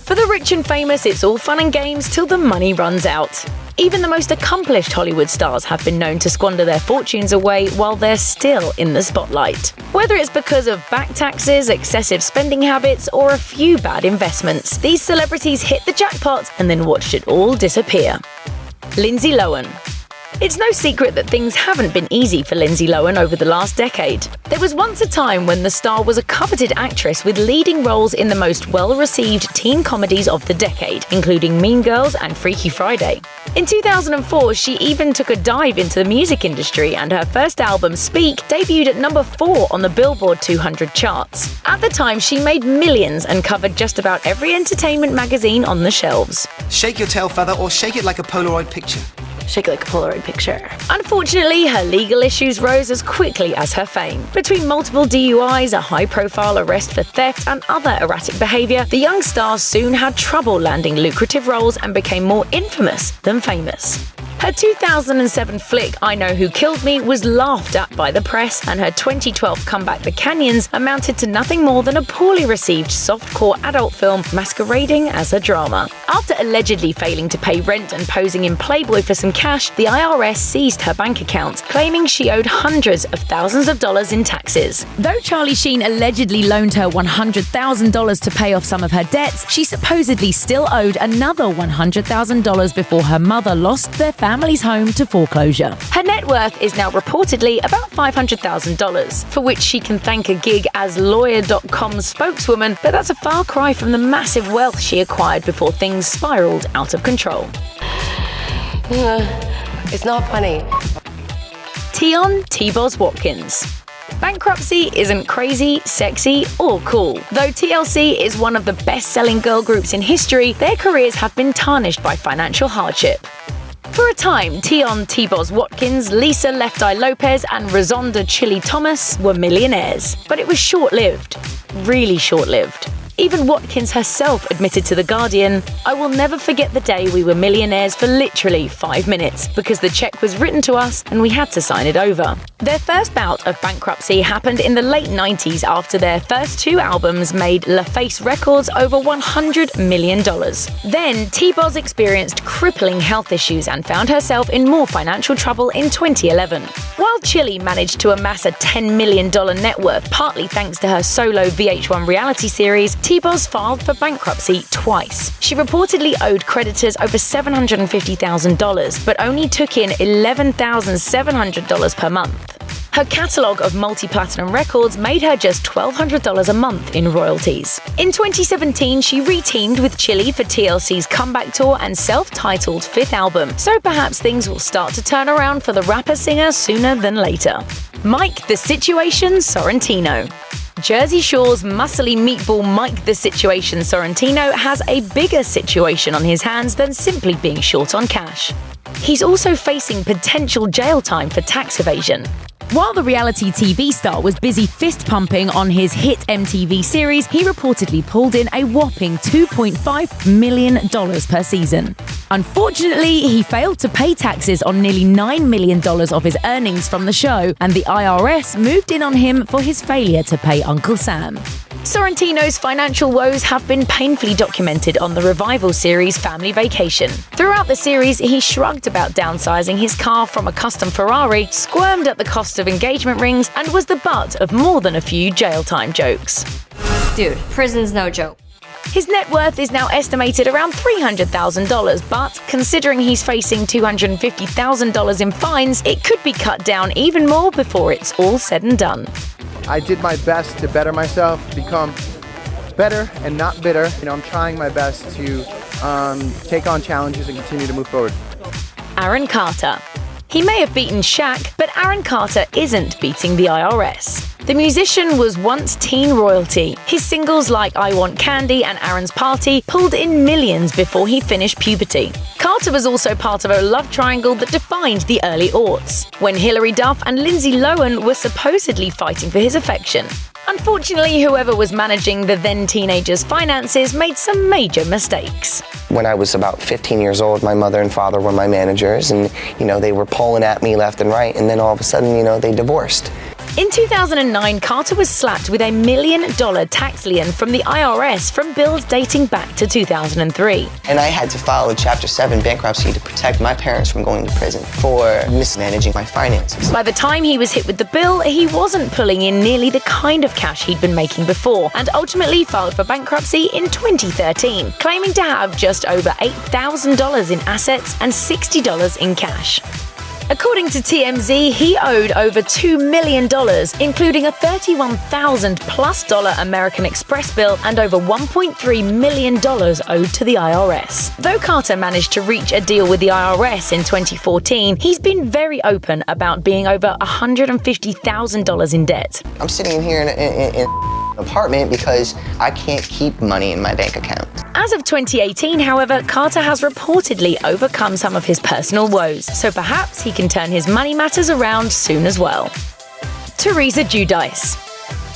For the rich and famous, it's all fun and games till the money runs out. Even the most accomplished Hollywood stars have been known to squander their fortunes away while they're still in the spotlight. Whether it's because of back taxes, excessive spending habits, or a few bad investments, these celebrities hit the jackpot and then watched it all disappear. Lindsay Lohan. It's no secret that things haven't been easy for Lindsay Lohan over the last decade. There was once a time when the star was a coveted actress with leading roles in the most well-received teen comedies of the decade, including Mean Girls and Freaky Friday. In 2004, she even took a dive into the music industry, and her first album, Speak, debuted at number 4 on the Billboard 200 charts. At the time, she made millions and covered just about every entertainment magazine on the shelves. Shake your tail feather or shake it like a Polaroid picture. Shake it like a Polaroid picture. Unfortunately, her legal issues rose as quickly as her fame. Between multiple DUIs, a high-profile arrest for theft, and other erratic behavior, the young star soon had trouble landing lucrative roles and became more infamous than famous. Her 2007 flick, I Know Who Killed Me, was laughed at by the press, and her 2012 comeback, The Canyons, amounted to nothing more than a poorly received softcore adult film masquerading as a drama. After allegedly failing to pay rent and posing in Playboy for some cash, the IRS seized her bank account, claiming she owed hundreds of thousands of dollars in taxes. Though Charlie Sheen allegedly loaned her $100,000 to pay off some of her debts, she supposedly still owed another $100,000 before her mother lost their family's home to foreclosure. Her net worth is now reportedly about $500,000, for which she can thank a gig as Lawyer.com's spokeswoman, but that's a far cry from the massive wealth she acquired before things spiraled out of control. It's not funny. Tionne T-Boz Watkins. Bankruptcy isn't crazy, sexy, or cool. Though TLC is one of the best-selling girl groups in history, their careers have been tarnished by financial hardship. For a time, Tionne T-Boz Watkins, Lisa Left Eye Lopez, and Rosonda Chili Thomas were millionaires. But it was short-lived. Really short-lived. Even Watkins herself admitted to The Guardian, "I will never forget the day we were millionaires for literally 5 minutes, because the check was written to us and we had to sign it over." Their first bout of bankruptcy happened in the late 90s after their first 2 albums made LaFace Records over $100 million. Then, T-Boz experienced crippling health issues and found herself in more financial trouble in 2011. While Chili managed to amass a $10 million net worth partly thanks to her solo VH1 reality series, T-Boz filed for bankruptcy twice. She reportedly owed creditors over $750,000, but only took in $11,700 per month. Her catalogue of multi-platinum records made her just $1,200 a month in royalties. In 2017, she re-teamed with Chili for TLC's comeback tour and self-titled 5th album, so perhaps things will start to turn around for the rapper-singer sooner than later. Mike the Situation Sorrentino. Jersey Shore's muscly meatball Mike the Situation Sorrentino has a bigger situation on his hands than simply being short on cash. He's also facing potential jail time for tax evasion. While the reality TV star was busy fist-pumping on his hit MTV series, he reportedly pulled in a whopping $2.5 million per season. Unfortunately, he failed to pay taxes on nearly $9 million of his earnings from the show, and the IRS moved in on him for his failure to pay Uncle Sam. Sorrentino's financial woes have been painfully documented on the revival series Family Vacation. Throughout the series, he shrugged about downsizing his car from a custom Ferrari, squirmed at the cost of engagement rings, and was the butt of more than a few jail time jokes. Dude, prison's no joke. His net worth is now estimated around $300,000, but considering he's facing $250,000 in fines, it could be cut down even more before it's all said and done. I did my best to better myself, become better and not bitter. I'm trying my best to take on challenges and continue to move forward. Aaron Carter. He may have beaten Shaq, but Aaron Carter isn't beating the IRS. The musician was once teen royalty. His singles like I Want Candy and Aaron's Party pulled in millions before he finished puberty. Carter was also part of a love triangle that defined the early aughts, when Hilary Duff and Lindsay Lohan were supposedly fighting for his affection. Unfortunately, whoever was managing the then teenager's finances made some major mistakes. When I was about 15 years old, my mother and father were my managers, and they were pulling at me left and right, and then all of a sudden, they divorced. In 2009, Carter was slapped with $1 million tax lien from the IRS from bills dating back to 2003. And I had to file a Chapter 7 bankruptcy to protect my parents from going to prison for mismanaging my finances. By the time he was hit with the bill, he wasn't pulling in nearly the kind of cash he'd been making before, and ultimately filed for bankruptcy in 2013, claiming to have just over $8,000 in assets and $60 in cash. According to TMZ, he owed over $2 million, including a $31,000+ American Express bill and over $1.3 million owed to the IRS. Though Carter managed to reach a deal with the IRS in 2014, he's been very open about being over $150,000 in debt. I'm sitting in here in an apartment because I can't keep money in my bank account. As of 2018, however, Carter has reportedly overcome some of his personal woes, so perhaps he can turn his money matters around soon as well. Teresa Giudice.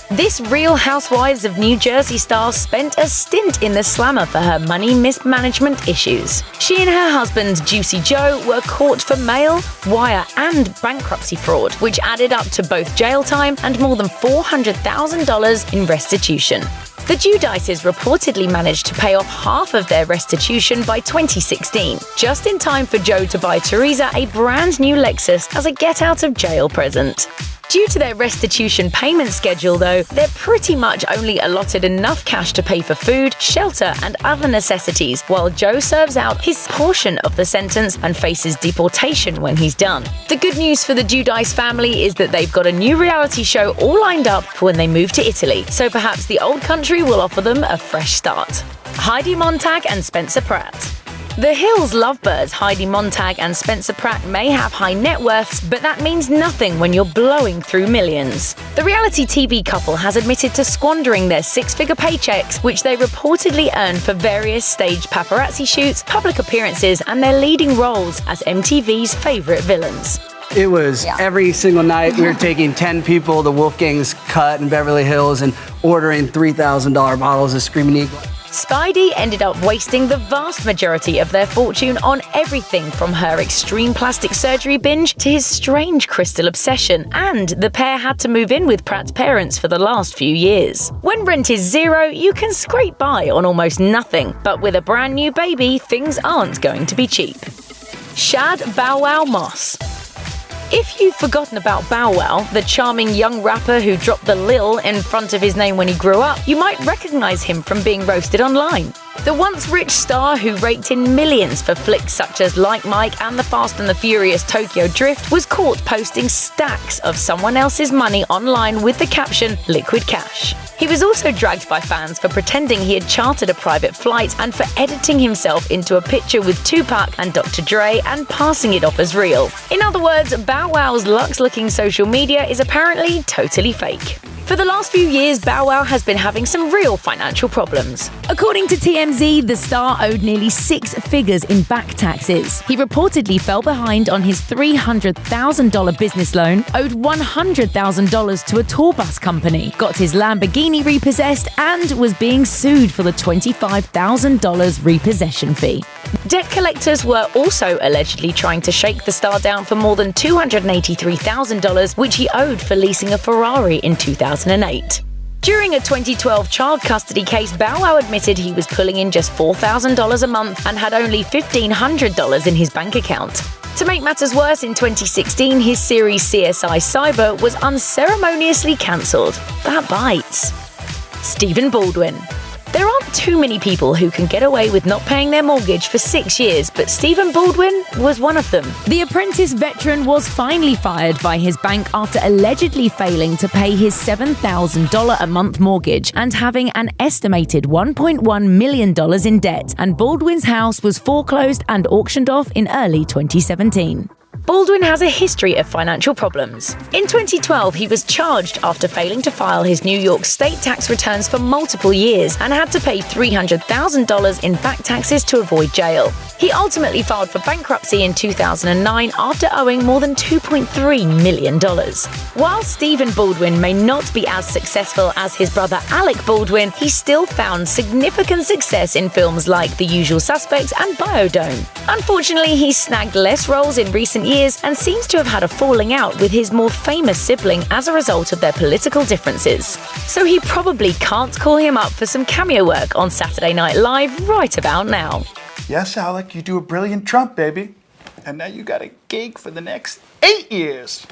This Real Housewives of New Jersey star spent a stint in the slammer for her money mismanagement issues. She and her husband, Juicy Joe, were caught for mail, wire, and bankruptcy fraud, which added up to both jail time and more than $400,000 in restitution. The Giudices reportedly managed to pay off half of their restitution by 2016, just in time for Joe to buy Teresa a brand new Lexus as a get-out-of-jail present. Due to their restitution payment schedule, though, they're pretty much only allotted enough cash to pay for food, shelter, and other necessities, while Joe serves out his portion of the sentence and faces deportation when he's done. The good news for the Giudice family is that they've got a new reality show all lined up for when they move to Italy, so perhaps the old country will offer them a fresh start. Heidi Montag and Spencer Pratt. The Hills lovebirds Heidi Montag and Spencer Pratt may have high net worths, but that means nothing when you're blowing through millions. The reality TV couple has admitted to squandering their six-figure paychecks, which they reportedly earned for various staged paparazzi shoots, public appearances, and their leading roles as MTV's favorite villains. It was every single night we were taking 10 people to Wolfgang's Cut in Beverly Hills and ordering $3,000 bottles of Screaming Eagle. Speidi ended up wasting the vast majority of their fortune on everything from her extreme plastic surgery binge to his strange crystal obsession, and the pair had to move in with Pratt's parents for the last few years. When rent is zero, you can scrape by on almost nothing, but with a brand new baby, things aren't going to be cheap. Shad Bow Wow Moss. If you've forgotten about Bow Wow, the charming young rapper who dropped the Lil in front of his name when he grew up, you might recognize him from being roasted online. The once rich star who raked in millions for flicks such as Like Mike and the Fast and the Furious Tokyo Drift was caught posting stacks of someone else's money online with the caption, "Liquid Cash." He was also dragged by fans for pretending he had chartered a private flight and for editing himself into a picture with Tupac and Dr. Dre and passing it off as real. In other words, Bow Wow's Lux-looking social media is apparently totally fake. For the last few years, Bow Wow has been having some real financial problems. According to TMZ, the star owed nearly 6 figures in back taxes. He reportedly fell behind on his $300,000 business loan, owed $100,000 to a tour bus company, got his Lamborghini repossessed, and was being sued for the $25,000 repossession fee. Debt collectors were also allegedly trying to shake the star down for more than $283,000, which he owed for leasing a Ferrari in 2008. During a 2012 child custody case, Bow Wow admitted he was pulling in just $4,000 a month and had only $1,500 in his bank account. To make matters worse, in 2016, his series CSI Cyber was unceremoniously cancelled. That bites. Stephen Baldwin. There aren't too many people who can get away with not paying their mortgage for 6 years, but Stephen Baldwin was one of them. The Apprentice veteran was finally fired by his bank after allegedly failing to pay his $7,000 a month mortgage and having an estimated $1.1 million in debt, and Baldwin's house was foreclosed and auctioned off in early 2017. Baldwin has a history of financial problems. In 2012, he was charged after failing to file his New York state tax returns for multiple years and had to pay $300,000 in back taxes to avoid jail. He ultimately filed for bankruptcy in 2009 after owing more than $2.3 million. While Stephen Baldwin may not be as successful as his brother Alec Baldwin, he still found significant success in films like The Usual Suspects and Biodome. Unfortunately, he snagged less roles in recent years years and seems to have had a falling out with his more famous sibling as a result of their political differences. So he probably can't call him up for some cameo work on Saturday Night Live right about now. Yes, Alec, you do a brilliant Trump, baby. And now you got a gig for the next 8 years.